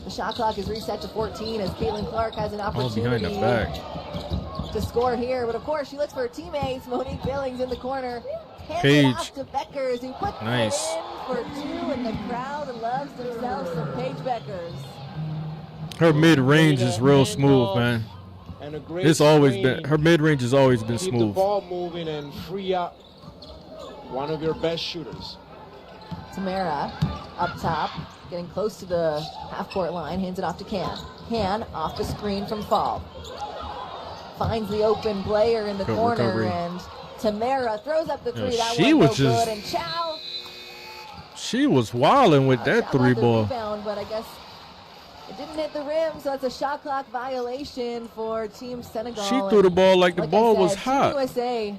The shot clock is reset to 14 as Caitlin Clark has an Oh, behind opportunity the back. to score here. But of course, she looks for her teammates. Monique Billings in the corner. Hands it Paige. off to Beckers, who puts Nice. it in for two, and the crowd loves themselves some Paige Beckers. Her mid-range is real smooth, man. And a great It's always screen. been, her mid-range has always been Keep the smooth. ball moving and free up one of your best shooters. Tamara up top, getting close to the half-court line, hands it off to Can. Can off the screen from Fall. Finds the open player in the Good corner, recovery. and Tamara throws up the three. Yeah, That she one was no just- good, and Chow. She was wilding with that Chow three got the ball. rebound, but I guess it didn't hit the rim, so that's a shot clock violation for Team Senegal. She threw the ball like the Like ball I was said, hot. Team USA,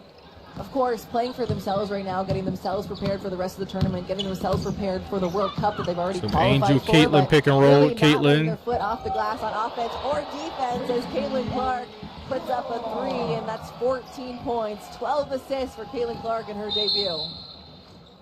of course, playing for themselves right now, getting themselves prepared for the rest of the tournament, getting themselves prepared for the World Cup that they've already Some qualified Angel for. Caitlin but pick and roll. really not letting Caitlin. their foot off the glass on offense or defense as Caitlin Clark puts up a three, and that's 14 points, 12 assists for Caitlin Clark in her debut.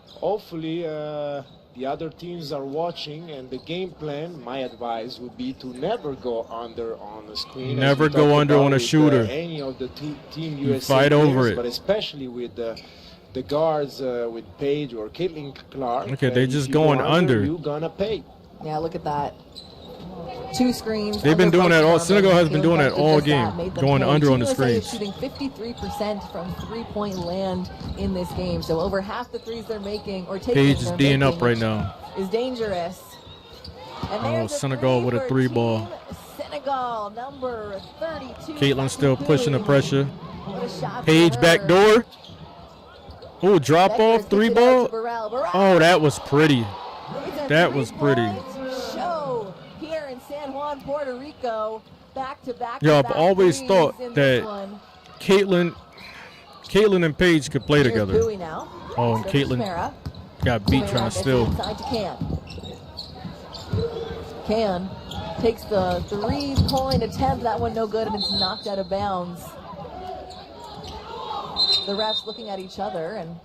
Hopefully, the other teams are watching, and the game plan, my advice would be to never go under on the screen. Never as we go talked under about on a with, shooter. Any of the Team USA fight over players, it. but especially with the guards with Paige or Caitlin Clark. Okay, they if just you go going under. You're gonna pay. Yeah, look at that. Two screens. They've been under doing that all- both Senegal has Caitlin been doing Clark that did all just game, made them going pay. under on the Team USA is screens. shooting 53% from three-point land in this game. So over half the threes they're making or taking. Paige is they're D'ing up making, right now. Is dangerous. And there's a Senegal with a for three Team ball. Senegal, number 32. Caitlin still Becky pushing the Pui. pressure. What a shot for Paige her. back door. Oh, drop Beckers off kicks three it out ball. to Burrell. Burrell. Oh, that was pretty. It's a That was pretty. three-point show here in San Juan, Puerto Rico. Back to back. Yo, I've back always threes thought in this that one. Caitlin and Paige could play Here's together. Pui now. Oh, and So there's Caitlin Tamara. got beat Tamara trying to gets it steal. inside to Can takes the three-point attempt. That one no good, and it's knocked out of bounds. The refs looking at each other, and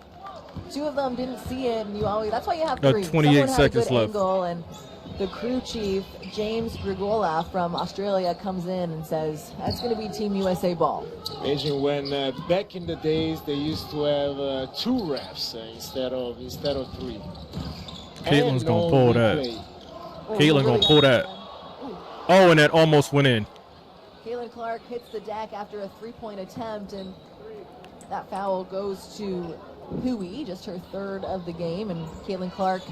two of them didn't see it, and you always, that's why you have Got three. 28 Someone had a seconds good left. angle, and the crew chief, James Grigola from Australia, comes in and says, that's going to be Team USA ball. Imagine when back in the days they used to have two refs instead of three. Caitlin's And gonna no pull that. replay. Caitlin gonna pull that. Oh, and that almost went in. Caitlin Clark hits the deck after a three-point attempt, and that foul goes to Pui, just her third of the game, and Caitlin Clark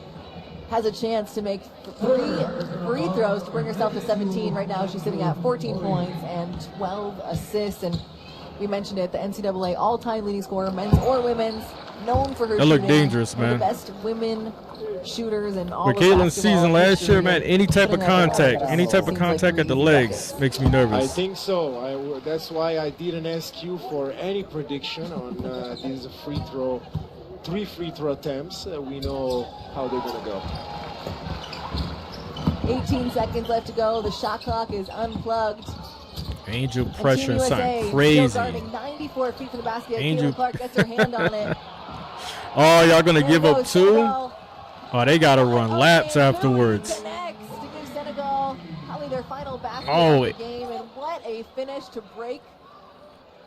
has a chance to make three free throws to bring herself to 17. Right now she's sitting at 14 points and 12 assists, and we mentioned it, the NCAA all-time leading scorer, men's or women's, known for her That looked shooting, dangerous, one of man. the best women shooters in all With of Caitlin's basketball season last history, year, man, and any type of putting up contact, a- any type of seems like contact at the easy legs buckets. makes me I nervous. think so. That's why I didn't ask you for any prediction on these three free throw attempts. We know how they're gonna go. 18 seconds left to go. The shot clock is unplugged. Angel And pressure Team and USA something still crazy. guarding 94 feet from the basket. Angel- Caitlin Clark gets her hand on it. Oh, y'all gonna There give up goes two? Senegal. Oh, they gotta run laps Okay, afterwards. Pui connects to give Senegal probably their final basket Oh, of the game. And what a finish to break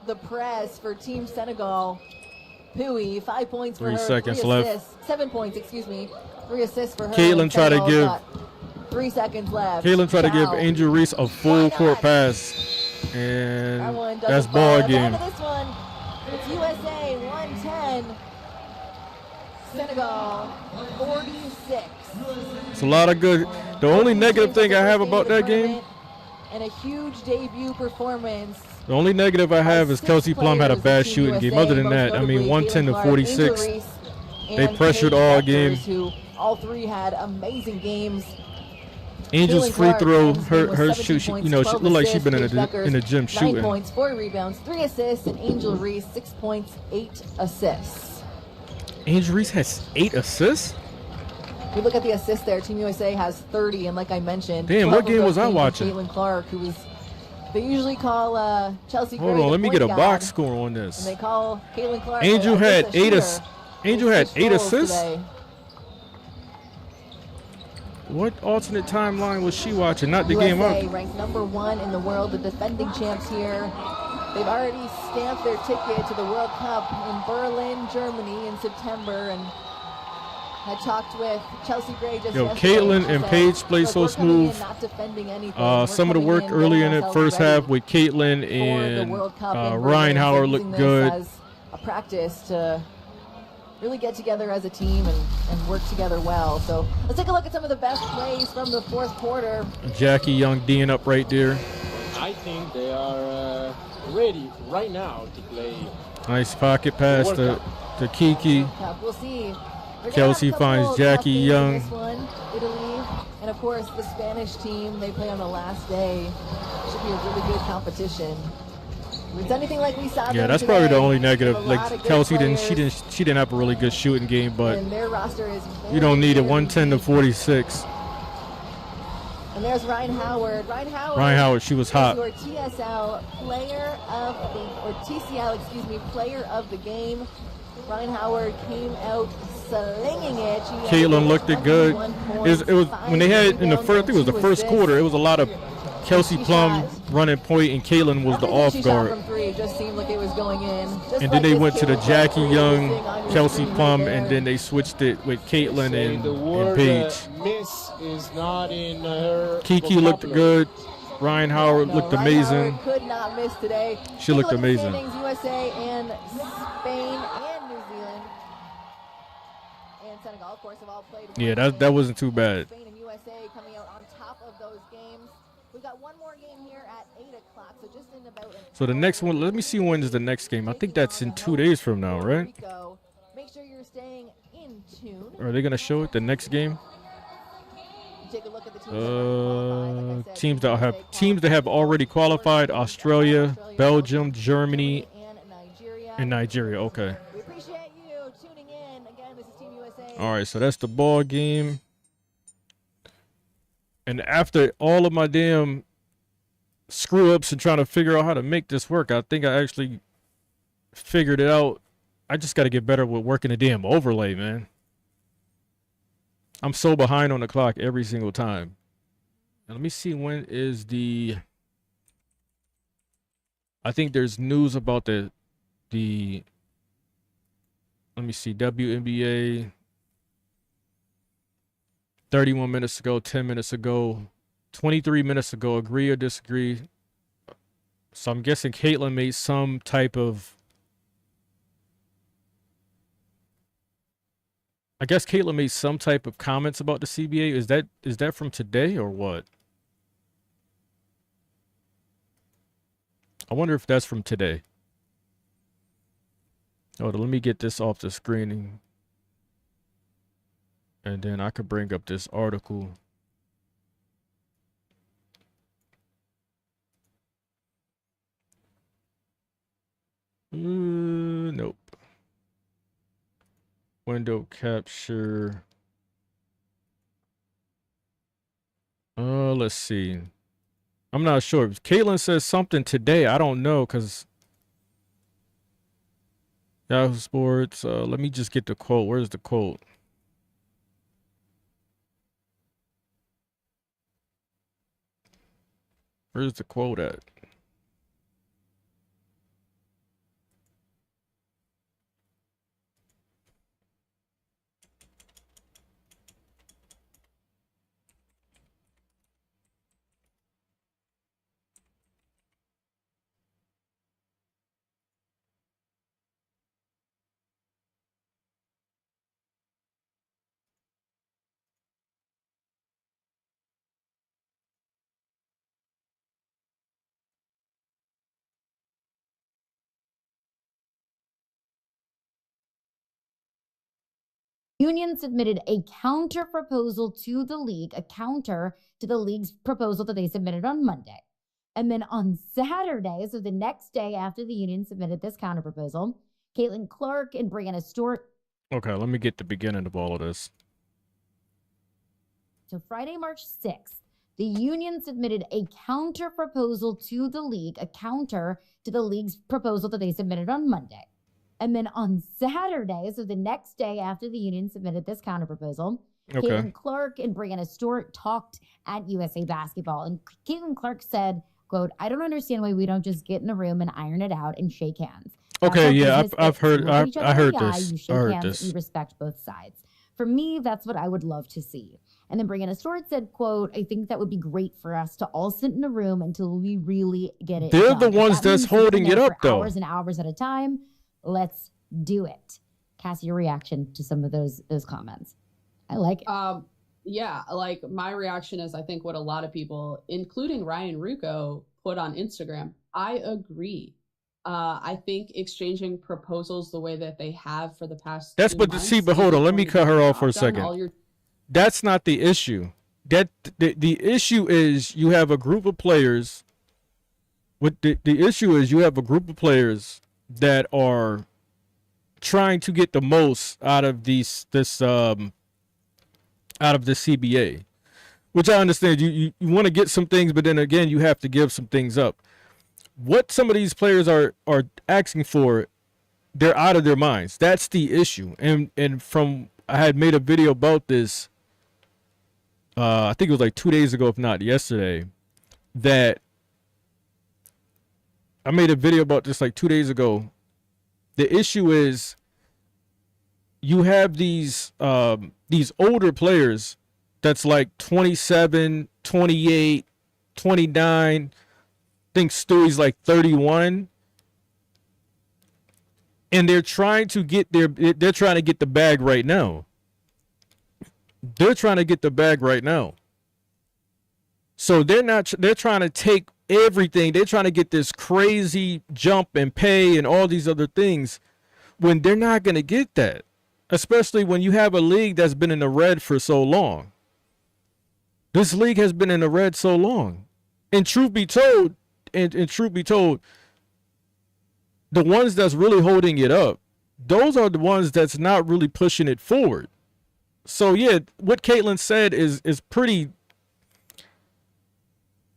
the press for Team Senegal. Pui, 5 points for 3 her. seconds 3 left. assists. 7 points, excuse me. 3 assists for her. Caitlin and tried to Senegal's give- got 3 seconds left. Caitlin tried to give Chow. Angel Reese a full Why court not? pass, That one and doesn't that's fall. ball At the end game. of this one, it's USA 110, Senegal 46. It's a lot of good. The only negative thing I have about that game, and a huge debut performance. the only negative I have is Six Kelsey Plum had a players bad in Team shooting game. USA, Other than most that, I mean, notably 110 to Caitlin Clark, 46. Angel Reese, They and pressured Paige all Beckers, game. Who all three had amazing games. Angel's Caitlin free Clark throw, ends the game with her 17 shoot, she, points, you know, she 12 looked like she's assists. been in Paige Beckers, the gym 9 shooting. points, 4 rebounds, 3 assists, and Angel Reese 6 points, 8 assists. Angel Reese has 8 assists. We look at the assists there. Team USA has 30, and like I mentioned, Damn, 12 what of game those was I came from watching? Caitlin Clark, who was. They usually call Chelsea Gray Hold on, the let me get a point box guard, score on and this. they call Caitlin Clark. Angel a had shooter. Angel had They 8 switched roles assists. today. What alternate timeline was she watching? Not the USA game up. ranked #1 in the world, the defending champs here. They've already stamped their ticket to the World Cup in Berlin, Germany in September, and I talked with Chelsea Gray just Yo, yesterday. Caitlin She and said, Paige play "Look, so we're coming in smooth. not defending anything. We're Some of the coming work in, early getting in the ourselves first ready half with Caitlin for the and World Cup in Berlin." Ryan So Howard using looked this good. as a practice to really get together as a team and work together well. So let's take a look at some of the best plays from the fourth quarter. Jackie Young D'ing up right there. I think they are ready right now to play. Nice pocket pass to Kiki. We'll see. We're gonna Kelsey have a couple finds tough Jackie games in Young. this one, Italy, and of course the Spanish team. They play on the last day. Should be a really good competition. If it's anything like we saw. Yeah, them that's probably the today, only negative. a lot Like of good Kelsey players, she didn't have a really good shooting game, but and their roster is you don't need it. very 110 to deep. 46. And there's Ryan Howard. Ryan Howard, she was hot. Your TSL player of the, or TCL, excuse me, player of the game. Ryan Howard came out slinging it. Caitlin looked it good. It was when they had in the first. I think it was the first quarter. It was a lot of Kelsey Plum running point, and Caitlin was the off guard. From three, it just seemed like it was going in. And then they went to the Jackie Young, Kelsey Plum, and then they switched it with Caitlin and Paige. Miss is not in her. Kiki looked good. Ryan Howard looked Ryan amazing. Howard could not miss today. She looked Take a look at the amazing. standings, USA and Spain and New Zealand and Senegal, of course, have all played. Yeah, one that game. wasn't too bad. Spain and USA coming out on top of those games. We've got one more game here at 8 o'clock, so just in about. So the next one, let me see when is the next game. I think that's in 2 days from now, right? Make sure you're staying in tune. Or are they gonna show it the next game? Take a look at the teams that already qualified. Like I said, Teams that have already qualified: Australia, Belgium, Germany, and Nigeria. Okay. We appreciate you tuning in. Again, this is Team USA. All right, so that's the ball game. And after all of my damn screw ups and trying to figure out how to make this work, I think I actually figured it out. I just got to get better with working the damn overlay, man. I'm so behind on the clock every single time. Now, let me see when is the. I think there's news about the. Let me see, WNBA. 31 minutes ago, 10 minutes ago, 23 minutes ago. Agree or disagree? So I'm guessing Caitlin made some type of. I guess Caitlin made some type of comments about the CBA. Is that from today or what? I wonder if that's from today. Hold on, let me get this off the screen. And then I could bring up this article. Nope. Window capture. Let's see. I'm not sure. If Caitlin says something today, I don't know, because Yahoo Sports. Let me just get the quote. Where's the quote? Where's the quote at? Union submitted a counter proposal to the league, a counter to the league's proposal that they submitted on Monday. And then on Saturday, so the next day after the union submitted this counter proposal, Caitlin Clark and Brianna Stewart. Okay, let me get the beginning of all of this. So Friday, March 6th, the union submitted a counter proposal to the league, a counter to the league's proposal that they submitted on Monday. And then on Saturday, so the next day after the union submitted this counter proposal, Okay. Caitlin Clark and Brianna Stewart talked at USA Basketball, and Caitlin Clark said, quote, "I don't understand why we don't just get in a room and iron it out and shake hands. That's Okay, how yeah, business I've is. heard You look at each other in heard the eye, this. you I shake heard hands, this. you respect both sides. For me, that's what I would love to see." And then Brianna Stewart said, quote, "I think that would be great for us to all sit in a room until we really get it They're done. the If ones that means that's sitting holding there it up, for though. hours and hours at a time, let's do it." Cassie, your reaction to some of those comments? I like it. Yeah, like my reaction is I think what a lot of people, including Ryan Rucco, put on Instagram. I agree. I think exchanging proposals the way that they have for the past That's 2 but months see, but hold isn't on, let me going to cut get her the off for a job done. second. All you're That's not the issue. That the issue is you have a group of players. What the issue is you have a group of players that are trying to get the most out of out of the CBA, which I understand. You want to get some things, but then again, you have to give some things up. What some of these players are asking for, they're out of their minds. That's the issue. And from I had made a video about this. I think it was like 2 days ago, if not yesterday. That I made a video about this like 2 days ago. The issue is you have these older players that's like 27, 28, 29. I think Stewie's like 31. And they're trying to get the bag right now. They're trying to get the bag right now. So they're trying to take everything. They're trying to get this crazy jump and pay and all these other things when they're not going to get that. Especially when you have a league that's been in the red for so long. This league has been in the red so long. And truth be told, the ones that's really holding it up, those are the ones that's not really pushing it forward. So yeah, what Caitlin said is pretty.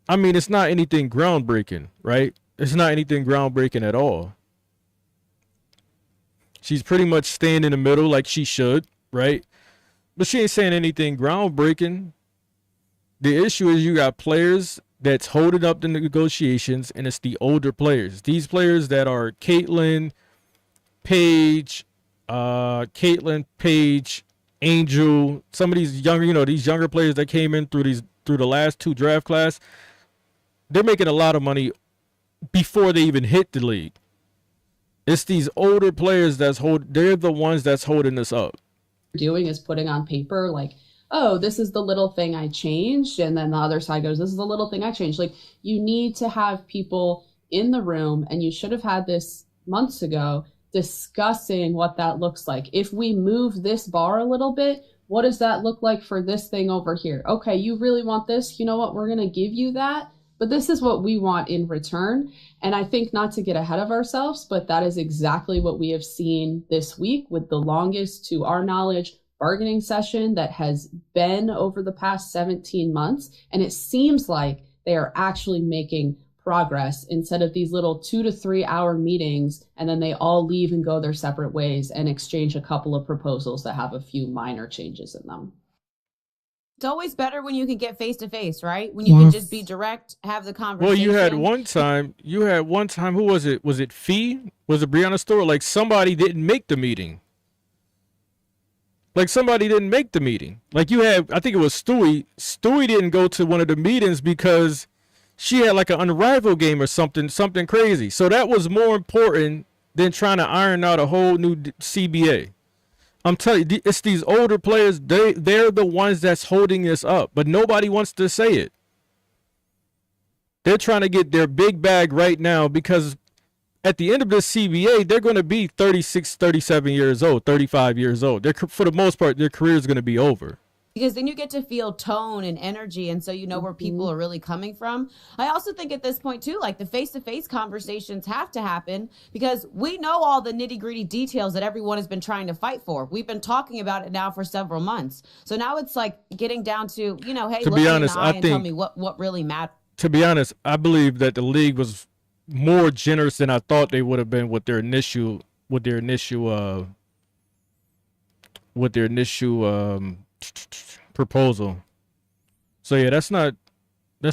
I mean, it's not anything groundbreaking, right? It's not anything groundbreaking at all. She's pretty much staying in the middle like she should, right? But she ain't saying anything groundbreaking. The issue is you got players that's holding up the negotiations, and it's the older players. These players that are Caitlin, Paige, Angel, some of these younger players that came in through the last two draft class, they're making a lot of money before they even hit the league. It's these older players they're the ones that's holding this up. doing is putting on paper like, oh, this is the little thing I changed, and then the other side goes, this is the little thing I changed. Like, you need to have people in the room, and you should have had this months ago, discussing what that looks like. If we move this bar a little bit, what does that look like for this thing over here? Okay, you really want this? You know what? We're going to give you that, but this is what we want in return. And I think, not to get ahead of ourselves, but that is exactly what we have seen this week with the longest, to our knowledge, bargaining session that has been over the past 17 months. And it seems like they are actually making progress instead of these little 2 to 3 hour meetings, and then they all leave and go their separate ways and exchange a couple of proposals that have a few minor changes in them. It's always better when you can get face to face, right? When you can just be direct, have the conversation. Well, you had one time, who was it? Was it Fee? Was it Brianna Stewart? Like, somebody didn't make the meeting. Like, you had, I think it was Stewie. Stewie didn't go to one of the meetings because she had like an Unrivaled game or something crazy. So that was more important than trying to iron out a whole new CBA. I'm telling you, it's these older players. They're the ones that's holding this up, but nobody wants to say it. They're trying to get their big bag right now because at the end of this CBA, they're going to be 36, 37 years old, 35 years old. For the most part, their career is going to be over. Because then you get to feel tone and energy, and so you know where people are really coming from. I also think at this point, too, like the face-to-face conversations have to happen because we know all the nitty-gritty details that everyone has been trying to fight for. We've been talking about it now for several months. So now it's like getting down to, hey, look me in the eye and tell me what really matters. To be honest, I believe that the league was more generous than I thought they would have been with their initial proposal. So yeah, that's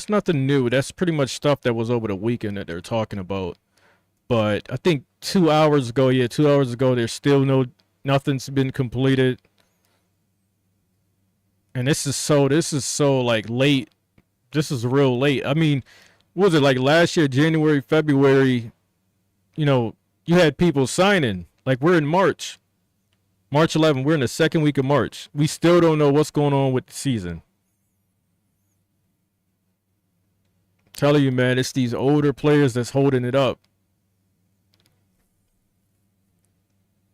nothing new. That's pretty much stuff that was over the weekend that they're talking about. But I think 2 hours ago, there's still nothing's been completed. And this is so like late. This is real late. I mean, what was it like last year, January, February, you had people signing. Like we're in March 11th. We're in the second week of March. We still don't know what's going on with the season. Telling you, man, it's these older players that's holding it up.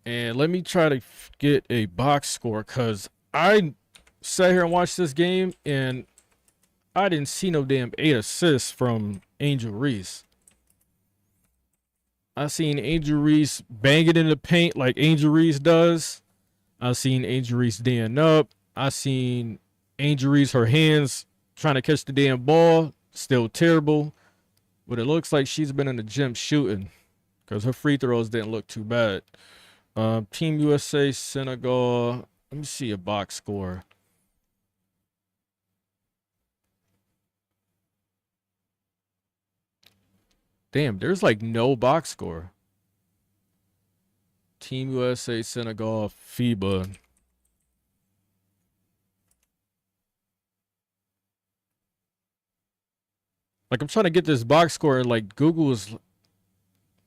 And let me try to get a box score because I sat here and watched this game and I didn't see no damn 8 assists from Angel Reese. I seen Angel Reese bang it in the paint like Angel Reese does. I seen Angel Reese D'ing up. I seen Angel Reese, her hands trying to catch the damn ball. Still terrible. But it looks like she's been in the gym shooting because her free throws didn't look too bad. Team USA, Senegal. Let me see a box score. Damn, there's like no box score. Team USA, Senegal, FIBA. Like, I'm trying to get this box score, and like Google is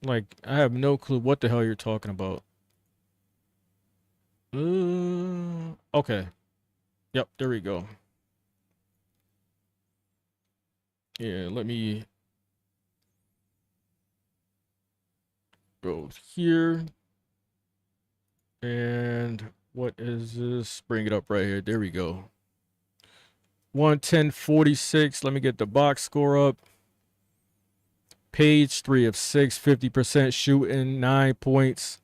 like, I have no clue what the hell you're talking about. Okay. Yep, there we go. Yeah, let me go here. And what is this? Bring it up right here. There we go. 110.46. Let me get the box score up. Page 3 of 6, 50% shooting, 9 points,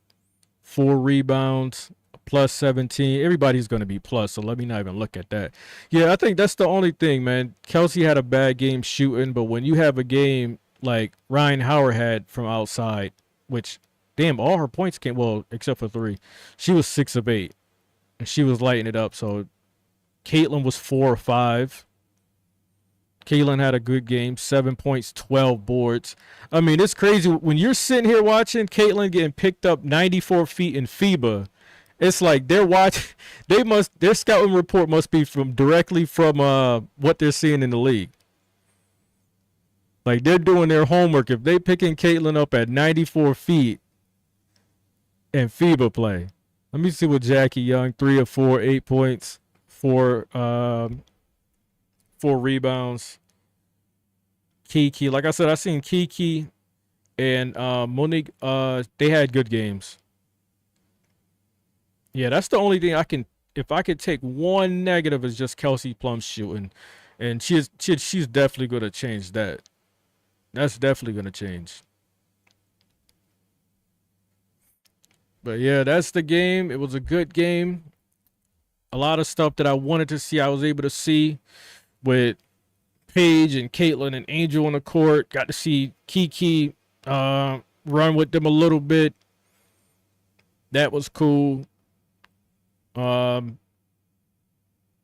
4 rebounds, plus 17. Everybody's going to be plus, so let me not even look at that. Yeah, I think that's the only thing, man. Kelsey had a bad game shooting, but when you have a game like Ryan Howard had from outside, which, damn, all her points came, well, except for 3. She was 6 of 8, and she was lighting it up. So Caitlin was 4 of 5. Caitlin had a good game, 7 points, 12 boards. I mean, it's crazy. When you're sitting here watching Caitlin getting picked up 94 feet in FIBA, it's like they're watching. Their scouting report must be directly from what they're seeing in the league. Like they're doing their homework. If they picking Caitlin up at 94 feet in FIBA play, let me see what Jackie Young, 3 of 4, 8 points, 4 rebounds. Kiki, like I said, I seen Kiki and Monique. They had good games. Yeah, that's the only thing I can. If I could take one negative, is just Kelsey Plum's shooting, and she's definitely going to change that. That's definitely going to change. But yeah, that's the game. It was a good game. A lot of stuff that I wanted to see, I was able to see with Paige and Caitlin and Angel on the court. Got to see Kiki run with them a little bit. That was cool.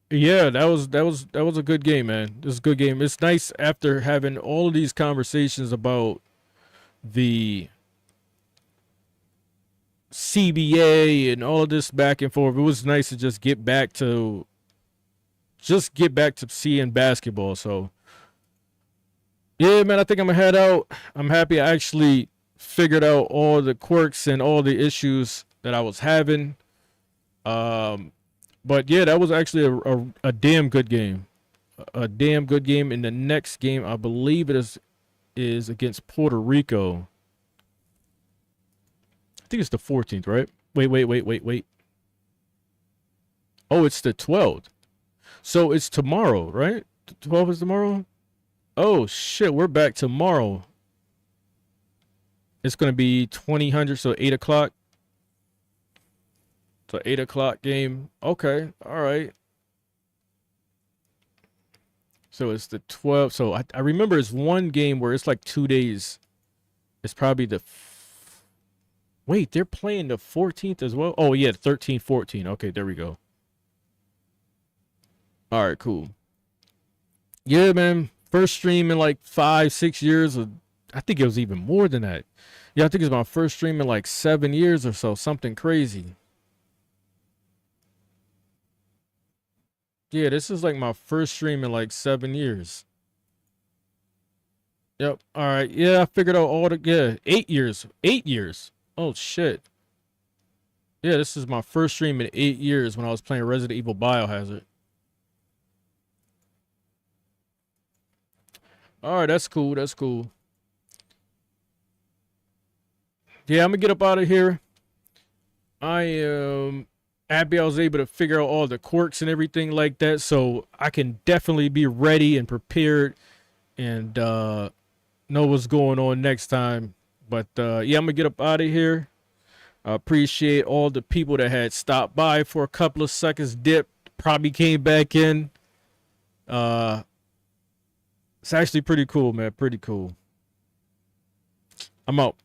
Yeah, that was a good game, man. It was a good game. It's nice after having all of these conversations about the CBA and all of this back and forth. It was nice to just get back to seeing basketball. So yeah, man, I think I'm gonna head out. I'm happy I actually figured out all the quirks and all the issues that I was having. But yeah, that was actually a damn good game. A damn good game. And the next game, I believe it is against Puerto Rico. I think it's the 14th, right? Wait. Oh, it's the 12th. So it's tomorrow, right? 12 is tomorrow? Oh, shit, we're back tomorrow. It's going to be 2000, so 8 o'clock. So 8 o'clock game. Okay, all right. So it's the 12th. So I remember it's one game where it's like 2 days. It's probably the... Wait, they're playing the 14th as well? Oh, yeah, 13, 14. Okay, there we go. All right, cool. Yeah, man. First stream in like 5-6 years. Or I think it was even more than that. Yeah, I think it's my first stream in like 7 years or so. Something crazy. Yeah, this is like my first stream in like 7 years. Yep. All right. Yeah, I figured out all the, yeah, 8 years. 8 years. Oh, shit. Yeah, this is my first stream in 8 years when I was playing Resident Evil Biohazard. All right, that's cool. That's cool. Yeah, I'm gonna get up out of here. I am happy I was able to figure out all the quirks and everything like that, so I can definitely be ready and prepared and know what's going on next time. But yeah, I'm gonna get up out of here. I appreciate all the people that had stopped by for a couple of seconds, dipped, probably came back in. It's actually pretty cool, man. Pretty cool. I'm out.